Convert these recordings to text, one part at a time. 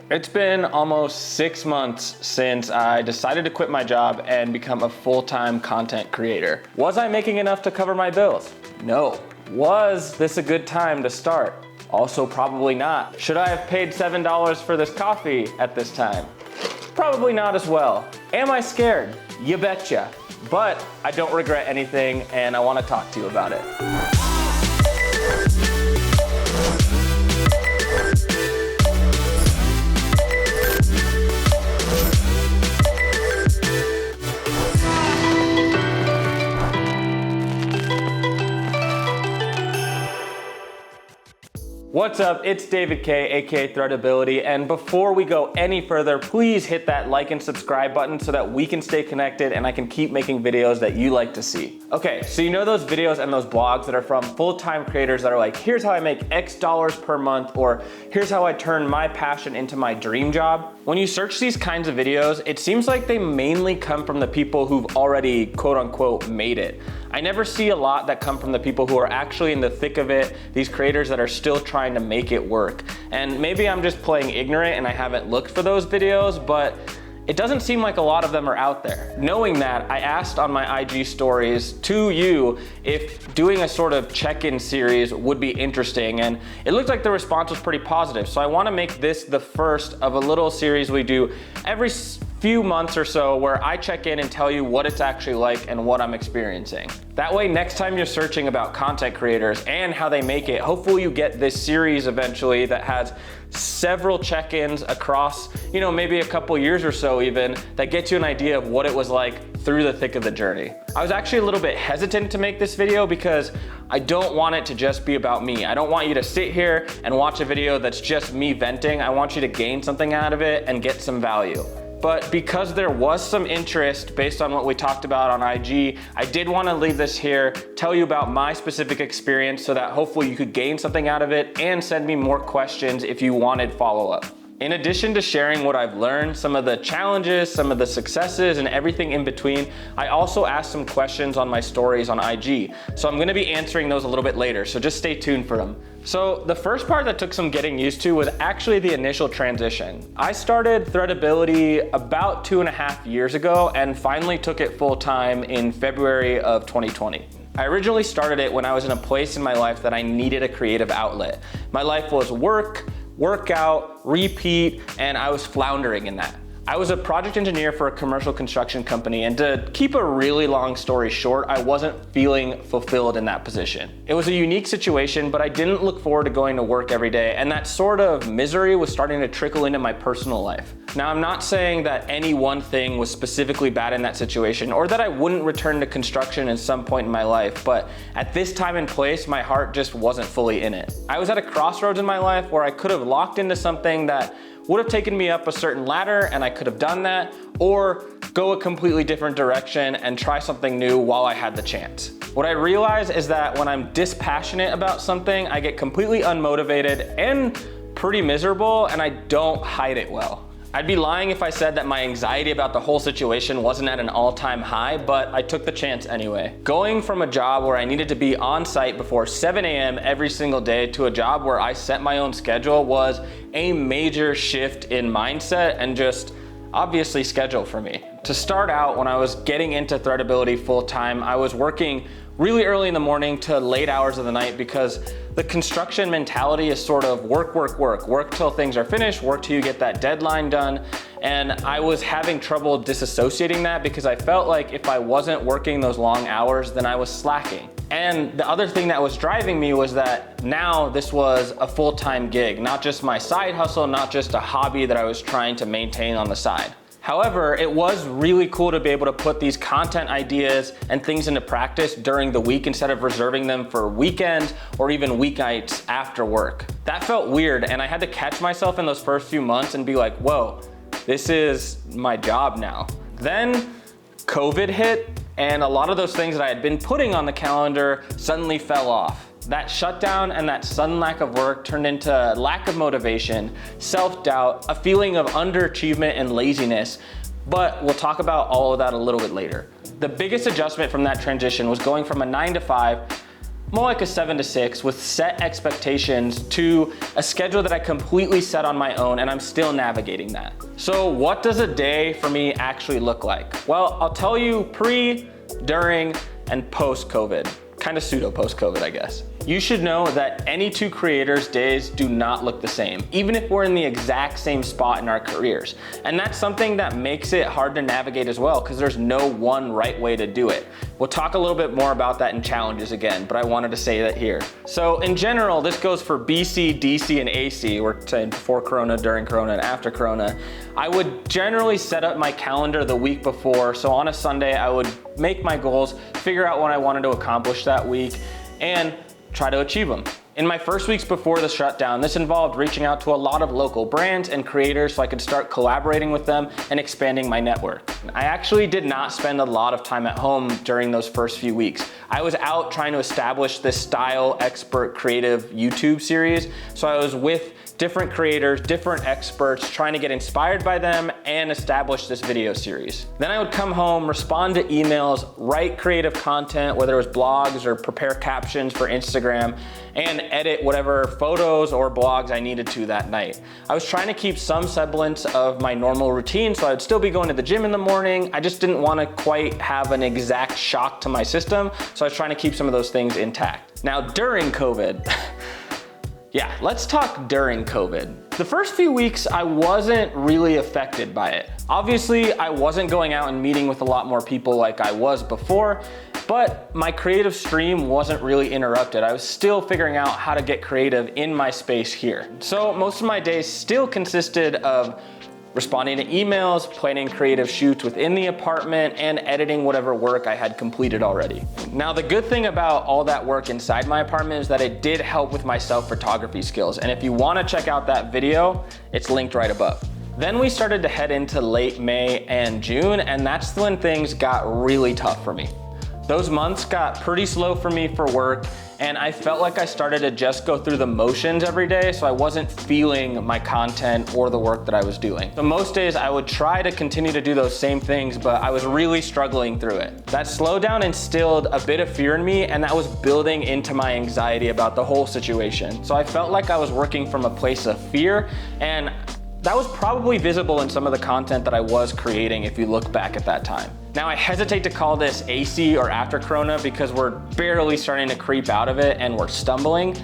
It's been almost 6 months since I decided to quit my job and become a full-time content creator. Was I making enough to cover my bills? No. Was this a good time to start? Also probably not. Should I have paid $7 for this coffee at this time? Probably not as well. Am I scared? You betcha. But I don't regret anything and I want to talk to you about it. What's up? It's David K, aka Threadability, and before we go any further, please hit that like and subscribe button so that we can stay connected and I can keep making videos that you like to see. Okay, so you know those videos and those blogs that are from full-time creators that are like, here's how I make X dollars per month, or here's how I turn my passion into my dream job? When you search these kinds of videos, it seems like they mainly come from the people who've already quote unquote made it. I never see a lot that come from the people who are actually in the thick of it, these creators that are still trying to make it work. And maybe I'm just playing ignorant and I haven't looked for those videos, but it doesn't seem like a lot of them are out there. Knowing that, I asked on my IG stories to you if doing a sort of check-in series would be interesting, and it looked like the response was pretty positive. So I wanna make this the first of a little series we do every few months or so where I check in and tell you what it's actually like and what I'm experiencing. That way, next time you're searching about content creators and how they make it, hopefully you get this series eventually that has several check-ins across, maybe a couple years or so even, that gets you an idea of what it was like through the thick of the journey. I was actually a little bit hesitant to make this video because I don't want it to just be about me. I don't want you to sit here and watch a video that's just me venting. I want you to gain something out of it and get some value. But because there was some interest based on what we talked about on IG, I did want to leave this here, tell you about my specific experience so that hopefully you could gain something out of it and send me more questions if you wanted follow-up. In addition to sharing what I've learned, some of the challenges, some of the successes, and everything in between, I also asked some questions on my stories on IG. So I'm gonna be answering those a little bit later, so just stay tuned for them. So the first part that took some getting used to was actually the initial transition. I started Threadability about 2.5 years ago and finally took it full time in February of 2020. I originally started it when I was in a place in my life that I needed a creative outlet. My life was workout, repeat, and I was floundering in that. I was a project engineer for a commercial construction company, and to keep a really long story short, I wasn't feeling fulfilled in that position. It was a unique situation, but I didn't look forward to going to work every day, and that sort of misery was starting to trickle into my personal life. Now, I'm not saying that any one thing was specifically bad in that situation, or that I wouldn't return to construction at some point in my life, but at this time and place, my heart just wasn't fully in it. I was at a crossroads in my life where I could have locked into something that would have taken me up a certain ladder and I could have done that, or go a completely different direction and try something new while I had the chance. What I realize is that when I'm dispassionate about something, I get completely unmotivated and pretty miserable, and I don't hide it well. I'd be lying if I said that my anxiety about the whole situation wasn't at an all-time high, but I took the chance anyway. Going from a job where I needed to be on site before 7 a.m. every single day to a job where I set my own schedule was a major shift in mindset and just obviously schedule for me. To start out, when I was getting into Threadability full-time, I was working really early in the morning to late hours of the night because the construction mentality is sort of work till things are finished, work till you get that deadline done. And I was having trouble disassociating that because I felt like if I wasn't working those long hours, then I was slacking. And the other thing that was driving me was that now this was a full-time gig, not just my side hustle, not just a hobby that I was trying to maintain on the side. However, it was really cool to be able to put these content ideas and things into practice during the week instead of reserving them for weekends or even weeknights after work. That felt weird, and I had to catch myself in those first few months and be like, whoa, this is my job now. Then COVID hit, and a lot of those things that I had been putting on the calendar suddenly fell off. That shutdown and that sudden lack of work turned into lack of motivation, self-doubt, a feeling of underachievement and laziness, but we'll talk about all of that a little bit later. The biggest adjustment from that transition was going from a 9 to 5 more like a 7 to 6 with set expectations to a schedule that I completely set on my own, and I'm still navigating that. So what does a day for me actually look like? Well, I'll tell you pre, during, and post-COVID. Kind of pseudo post-COVID, I guess. You should know that any two creators' days do not look the same, even if we're in the exact same spot in our careers. And that's something that makes it hard to navigate as well, because there's no one right way to do it. We'll talk a little bit more about that in challenges again, but I wanted to say that here. So in general, this goes for BC, DC, and AC. We're saying before Corona, during Corona, and after Corona. I would generally set up my calendar the week before. So on a Sunday, I would make my goals, figure out what I wanted to accomplish that week, and try to achieve them. In my first weeks before the shutdown, this involved reaching out to a lot of local brands and creators so I could start collaborating with them and expanding my network. I actually did not spend a lot of time at home during those first few weeks. I was out trying to establish this style expert creative YouTube series, so I was with different creators, different experts, trying to get inspired by them and establish this video series. Then I would come home, respond to emails, write creative content, whether it was blogs or prepare captions for Instagram, and edit whatever photos or blogs I needed to that night. I was trying to keep some semblance of my normal routine, so I'd still be going to the gym in the morning. I just didn't want to quite have an exact shock to my system, so I was trying to keep some of those things intact. Now, during COVID, yeah, let's talk during COVID. The first few weeks, I wasn't really affected by it. Obviously, I wasn't going out and meeting with a lot more people like I was before, but my creative stream wasn't really interrupted. I was still figuring out how to get creative in my space here. So most of my days still consisted of responding to emails, planning creative shoots within the apartment, and editing whatever work I had completed already. Now, the good thing about all that work inside my apartment is that it did help with my self-photography skills. And if you wanna check out that video, it's linked right above. Then we started to head into late May and June, and that's when things got really tough for me. Those months got pretty slow for me for work, and I felt like I started to just go through the motions every day, so I wasn't feeling my content or the work that I was doing. So most days I would try to continue to do those same things, but I was really struggling through it. That slowdown instilled a bit of fear in me, and that was building into my anxiety about the whole situation. So I felt like I was working from a place of fear, and that was probably visible in some of the content that I was creating if you look back at that time. Now, I hesitate to call this AC or after Corona because we're barely starting to creep out of it and we're stumbling,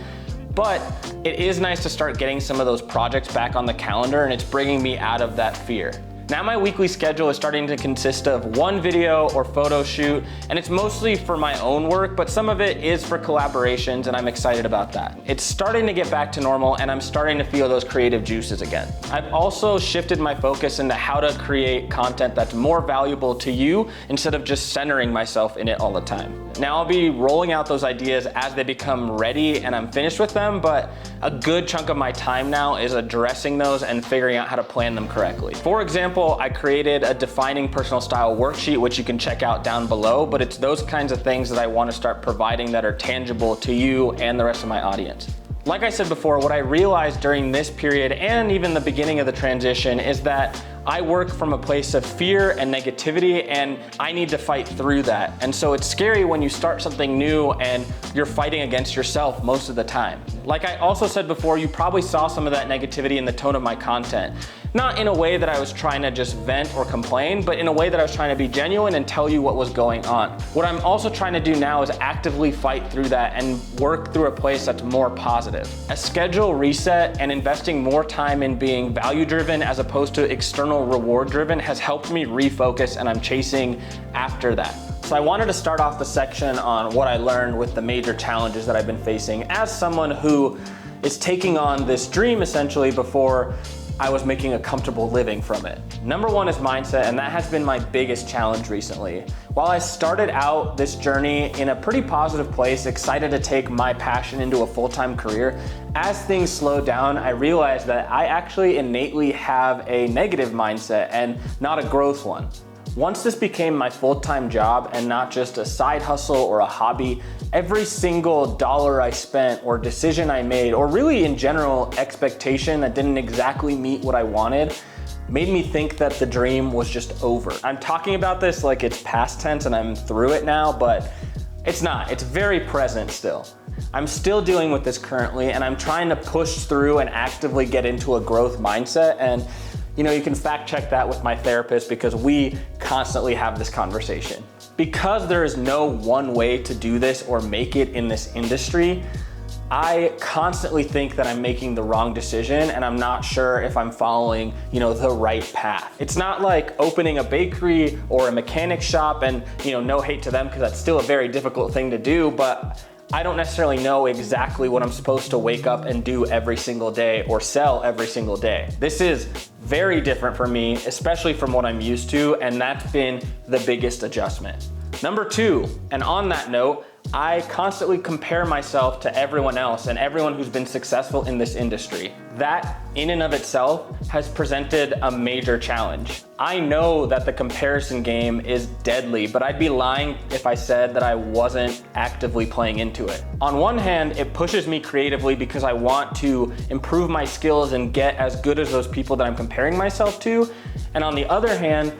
but it is nice to start getting some of those projects back on the calendar, and it's bringing me out of that fear. Now my weekly schedule is starting to consist of one video or photo shoot, and it's mostly for my own work, but some of it is for collaborations, and I'm excited about that. It's starting to get back to normal, and I'm starting to feel those creative juices again. I've also shifted my focus into how to create content that's more valuable to you instead of just centering myself in it all the time. Now I'll be rolling out those ideas as they become ready and I'm finished with them, but a good chunk of my time now is addressing those and figuring out how to plan them correctly. For example, I created a defining personal style worksheet, which you can check out down below, but it's those kinds of things that I want to start providing that are tangible to you and the rest of my audience. Like I said before, what I realized during this period and even the beginning of the transition is that I work from a place of fear and negativity, and I need to fight through that. And so it's scary when you start something new and you're fighting against yourself most of the time. Like I also said before, you probably saw some of that negativity in the tone of my content. Not in a way that I was trying to just vent or complain, but in a way that I was trying to be genuine and tell you what was going on. What I'm also trying to do now is actively fight through that and work through a place that's more positive. A schedule reset and investing more time in being value-driven as opposed to external reward-driven has helped me refocus, and I'm chasing after that. So I wanted to start off the section on what I learned with the major challenges that I've been facing as someone who is taking on this dream essentially before I was making a comfortable living from it. Number one is mindset, and that has been my biggest challenge recently. While I started out this journey in a pretty positive place, excited to take my passion into a full-time career, as things slowed down, I realized that I actually innately have a negative mindset and not a growth one. Once this became my full-time job and not just a side hustle or a hobby, every single dollar I spent or decision I made, or really in general expectation that didn't exactly meet what I wanted, made me think that the dream was just over. I'm talking about this like it's past tense and I'm through it now, but It's not, it's very present still. I'm still dealing with this currently, and I'm trying to push through and actively get into a growth mindset. And you know, you can fact check that with my therapist because we constantly have this conversation. Because there is no one way to do this or make it in this industry, I constantly think that I'm making the wrong decision and I'm not sure if I'm following, you know, the right path. It's not like opening a bakery or a mechanic shop, and, you know, no hate to them because that's still a very difficult thing to do, but I don't necessarily know exactly what I'm supposed to wake up and do every single day or sell every single day. This is very different for me, especially from what I'm used to, and that's been the biggest adjustment. Number two, and on that note, I constantly compare myself to everyone else and everyone who's been successful in this industry. That in and of itself has presented a major challenge. I know that the comparison game is deadly, but I'd be lying if I said that I wasn't actively playing into it. On one hand, it pushes me creatively because I want to improve my skills and get as good as those people that I'm comparing myself to. And on the other hand,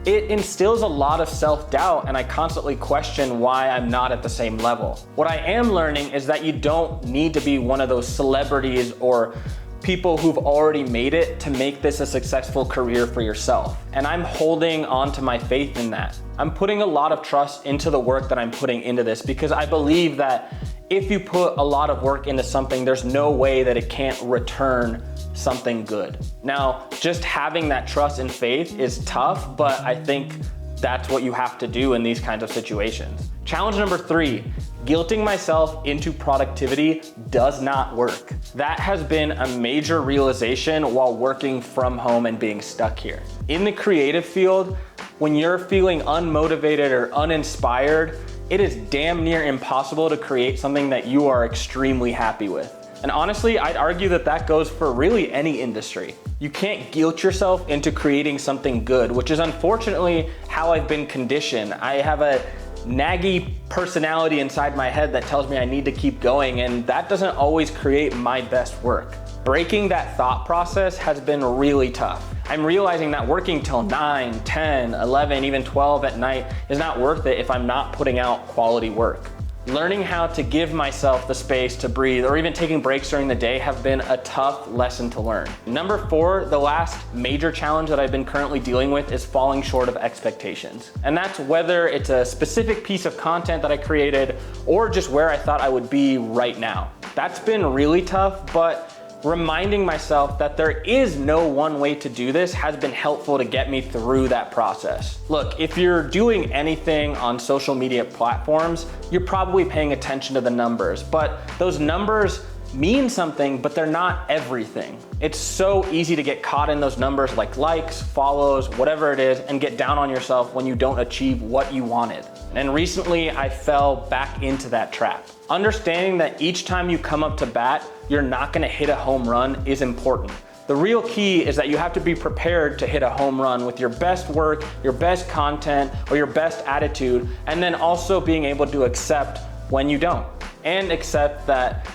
it instills a lot of self-doubt, and I constantly question why I'm not at the same level. What I am learning is that you don't need to be one of those celebrities or people who've already made it to make this a successful career for yourself. And I'm holding on to my faith in that. I'm putting a lot of trust into the work that I'm putting into this because I believe that if you put a lot of work into something, there's no way that it can't return something good. Now, just having that trust and faith is tough, but I think that's what you have to do in these kinds of situations. Challenge number three, guilting myself into productivity does not work. That has been a major realization while working from home and being stuck here. In the creative field, when you're feeling unmotivated or uninspired, it is damn near impossible to create something that you are extremely happy with. And honestly, I'd argue that that goes for really any industry. You can't guilt yourself into creating something good, which is unfortunately how I've been conditioned. I have a naggy personality inside my head that tells me I need to keep going, and that doesn't always create my best work. Breaking that thought process has been really tough. I'm realizing that working till 9, 10, 11, even 12 at night is not worth it if I'm not putting out quality work. Learning how to give myself the space to breathe or even taking breaks during the day have been a tough lesson to learn. Number four, the last major challenge that I've been currently dealing with is falling short of expectations. And that's whether it's a specific piece of content that I created or just where I thought I would be right now. That's been really tough, but reminding myself that there is no one way to do this has been helpful to get me through that process. Look, if you're doing anything on social media platforms, you're probably paying attention to the numbers, but those numbers mean something, but they're not everything. It's so easy to get caught in those numbers like likes, follows, whatever it is, and get down on yourself when you don't achieve what you wanted. And recently I fell back into that trap. Understanding that each time you come up to bat, you're not gonna hit a home run is important. The real key is that you have to be prepared to hit a home run with your best work, your best content, or your best attitude, and then also being able to accept when you don't, and accept that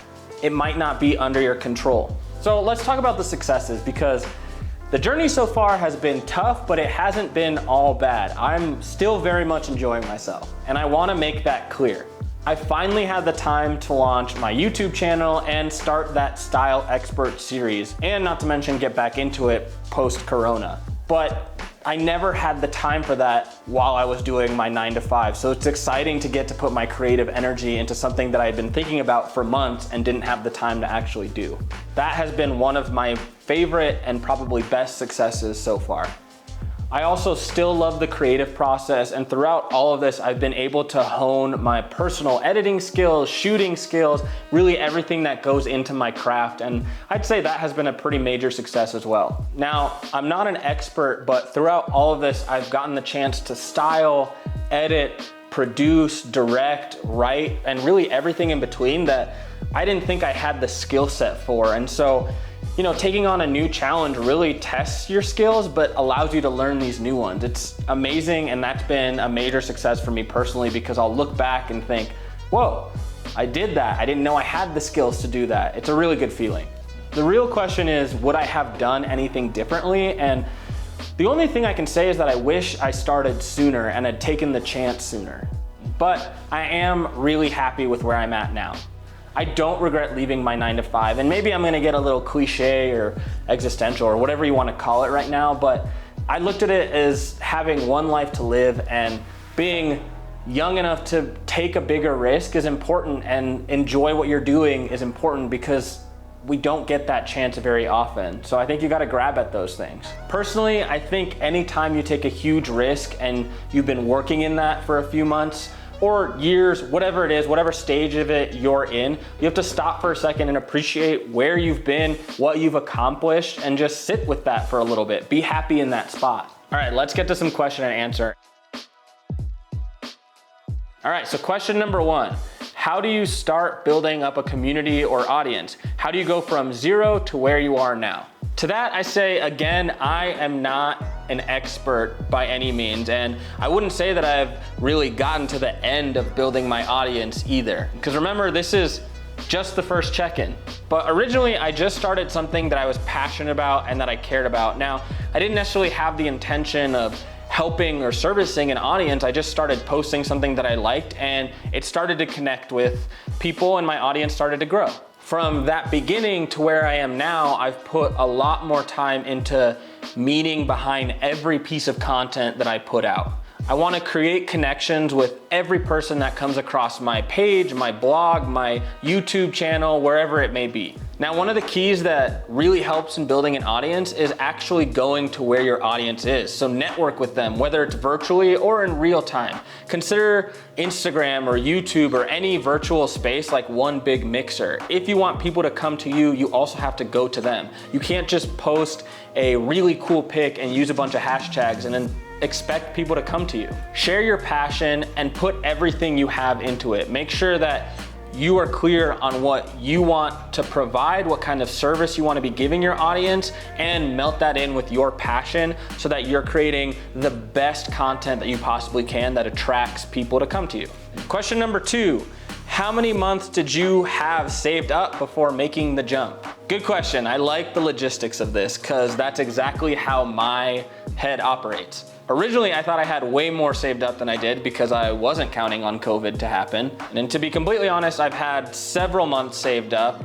it might not be under your control. So let's talk about the successes, because the journey so far has been tough, but it hasn't been all bad. I'm still very much enjoying myself, and I wanna make that clear. I finally had the time to launch my YouTube channel and start that Style Expert series, and not to mention get back into it post-corona. But I never had the time for that while I was doing my 9 to 5. So it's exciting to get to put my creative energy into something that I had been thinking about for months and didn't have the time to actually do. That has been one of my favorite and probably best successes so far. I also still love the creative process, and throughout all of this, I've been able to hone my personal editing skills, shooting skills, really everything that goes into my craft, and I'd say that has been a pretty major success as well. Now, I'm not an expert, but throughout all of this, I've gotten the chance to style, edit, produce, direct, write, and really everything in between that I didn't think I had the skill set for. And so, you know, taking on a new challenge really tests your skills, but allows you to learn these new ones. It's amazing, and that's been a major success for me personally, because I'll look back and think, whoa, I did that. I didn't know I had the skills to do that. It's a really good feeling. The real question is, would I have done anything differently? And the only thing I can say is that I wish I started sooner and had taken the chance sooner. but I am really happy with where I'm at now. I don't regret leaving my 9 to 5, and maybe I'm gonna get a little cliche or existential or whatever you wanna call it right now, but I looked at it as having one life to live, and being young enough to take a bigger risk is important, and enjoy what you're doing is important, because we don't get that chance very often. So I think you gotta grab at those things. Personally, I think anytime you take a huge risk and you've been working in that for a few months or years, whatever it is, whatever stage of it you're in, you have to stop for a second and appreciate where you've been, what you've accomplished, and just sit with that for a little bit. Be happy in that spot. All right, let's get to some question and answer. All right, so question number 1. How do you start building up a community or audience? How do you go from 0 to where you are now? To that I say, again, I am not an expert by any means, and I wouldn't say that I've really gotten to the end of building my audience either. Because remember, this is just the first check-in. But originally I just started something that I was passionate about and that I cared about. Now, I didn't necessarily have the intention of helping or servicing an audience. I just started posting something that I liked, and it started to connect with people, and my audience started to grow. From that beginning to where I am now, I've put a lot more time into meaning behind every piece of content that I put out. I want to create connections with every person that comes across my page, my blog, my YouTube channel, wherever it may be. Now, one of the keys that really helps in building an audience is actually going to where your audience is. So network with them, whether it's virtually or in real time. Consider Instagram or YouTube or any virtual space like one big mixer. If you want people to come to you, you also have to go to them. You can't just post a really cool pic and use a bunch of hashtags and then expect people to come to you. Share your passion and put everything you have into it. Make sure that you are clear on what you want to provide, what kind of service you want to be giving your audience, and melt that in with your passion so that you're creating the best content that you possibly can that attracts people to come to you. Question number 2, how many months did you have saved up before making the jump? Good question. I like the logistics of this because that's exactly how my head operates. Originally, I thought I had way more saved up than I did because I wasn't counting on COVID to happen. And to be completely honest, I've had several months saved up,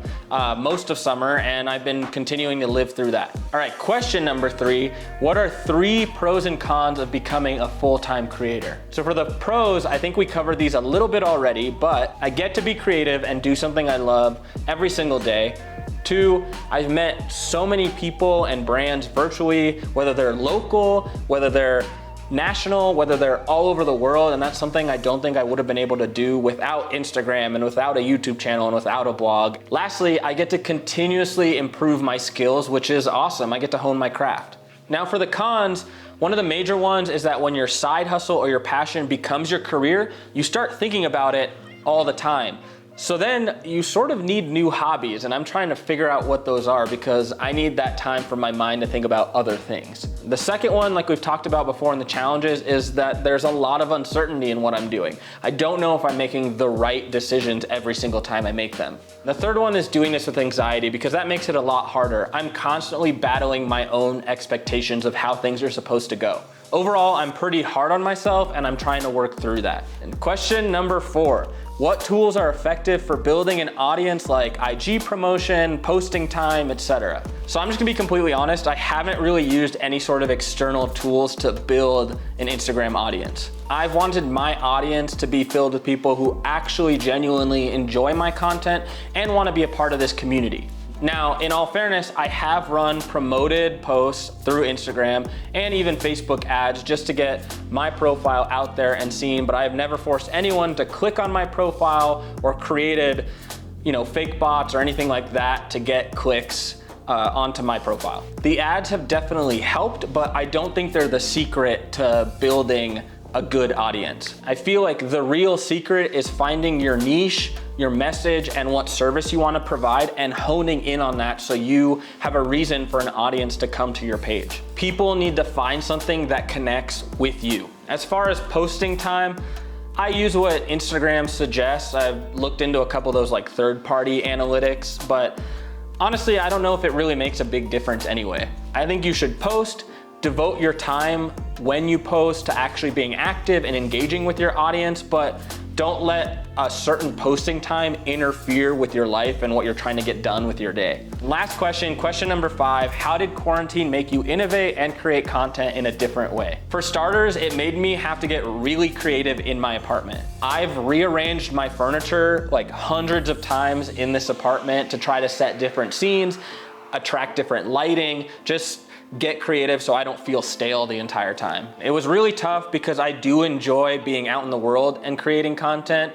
most of summer, and I've been continuing to live through that. All right, question number 3, what are 3 pros and cons of becoming a full-time creator? So for the pros, I think we covered these a little bit already, but I get to be creative and do something I love every single day. 2, I've met so many people and brands virtually, whether they're local, whether they're national, whether they're all over the world, and that's something I don't think I would have been able to do without Instagram and without a YouTube channel and without a blog. Lastly, I get to continuously improve my skills, which is awesome. I get to hone my craft. Now for the cons, one of the major ones is that when your side hustle or your passion becomes your career, you start thinking about it all the time. So then you sort of need new hobbies, and I'm trying to figure out what those are because I need that time for my mind to think about other things. The second one, like we've talked about before in the challenges, is that there's a lot of uncertainty in what I'm doing. I don't know if I'm making the right decisions every single time I make them. The third one is doing this with anxiety because that makes it a lot harder. I'm constantly battling my own expectations of how things are supposed to go. Overall, I'm pretty hard on myself and I'm trying to work through that. And question number 4, what tools are effective for building an audience like IG promotion, posting time, etc.? So I'm just gonna be completely honest, I haven't really used any sort of external tools to build an Instagram audience. I've wanted my audience to be filled with people who actually genuinely enjoy my content and wanna be a part of this community. Now, in all fairness, I have run promoted posts through Instagram and even Facebook ads just to get my profile out there and seen, but I have never forced anyone to click on my profile or created, fake bots or anything like that to get clicks onto my profile. The ads have definitely helped, but I don't think they're the secret to building a good audience. I feel like the real secret is finding your niche, your message, and what service you want to provide and honing in on that so you have a reason for an audience to come to your page. People need to find something that connects with you. As far as posting time, I use what Instagram suggests. I've looked into a couple of those like third-party analytics, but honestly, I don't know if it really makes a big difference anyway. I think you should post, devote your time when you post to actually being active and engaging with your audience, but don't let a certain posting time interfere with your life and what you're trying to get done with your day. Last question, question number 5, how did quarantine make you innovate and create content in a different way? For starters, it made me have to get really creative in my apartment. I've rearranged my furniture like hundreds of times in this apartment to try to set different scenes, attract different lighting, just get creative so I don't feel stale the entire time. It was really tough because I do enjoy being out in the world and creating content.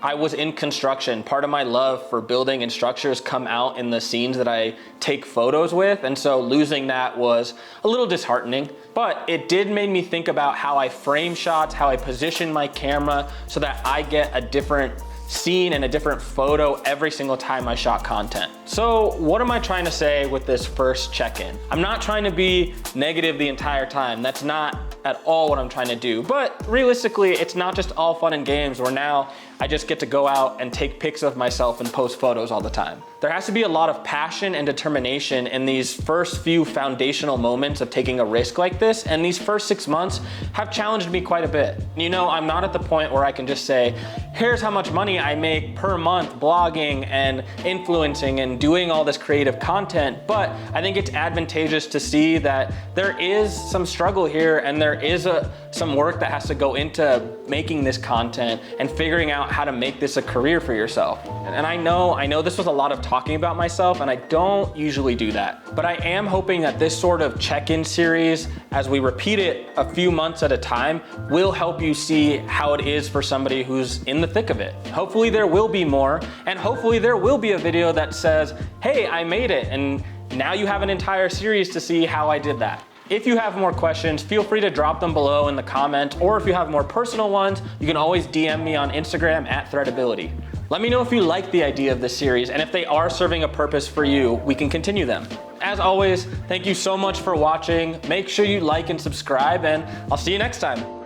I was in construction. Part of my love for building and structures come out in the scenes that I take photos with, and so losing that was a little disheartening, but it did make me think about how I frame shots, how I position my camera so that I get a different scene and a different photo every single time I shot content. So what am I trying to say with this first check-in? I'm not trying to be negative the entire time. That's not at all what I'm trying to do. But realistically, it's not just all fun and games where now I just get to go out and take pics of myself and post photos all the time. There has to be a lot of passion and determination in these first few foundational moments of taking a risk like this, and these first 6 months have challenged me quite a bit. You know, I'm not at the point where I can just say, here's how much money I make per month blogging and influencing and doing all this creative content, but I think it's advantageous to see that there is some struggle here and there is some work that has to go into making this content and figuring out how to make this a career for yourself. And I know this was a lot of talking about myself, and I don't usually do that, but I am hoping that this sort of check-in series, as we repeat it a few months at a time, will help you see how it is for somebody who's in the thick of it. Hopefully there will be more, and hopefully there will be a video that says, hey, I made it, and now you have an entire series to see how I did that. If you have more questions, feel free to drop them below in the comments, or if you have more personal ones, you can always DM me on Instagram at Threadability. Let me know if you like the idea of this series, and if they are serving a purpose for you, we can continue them. As always, thank you so much for watching. Make sure you like and subscribe, and I'll see you next time.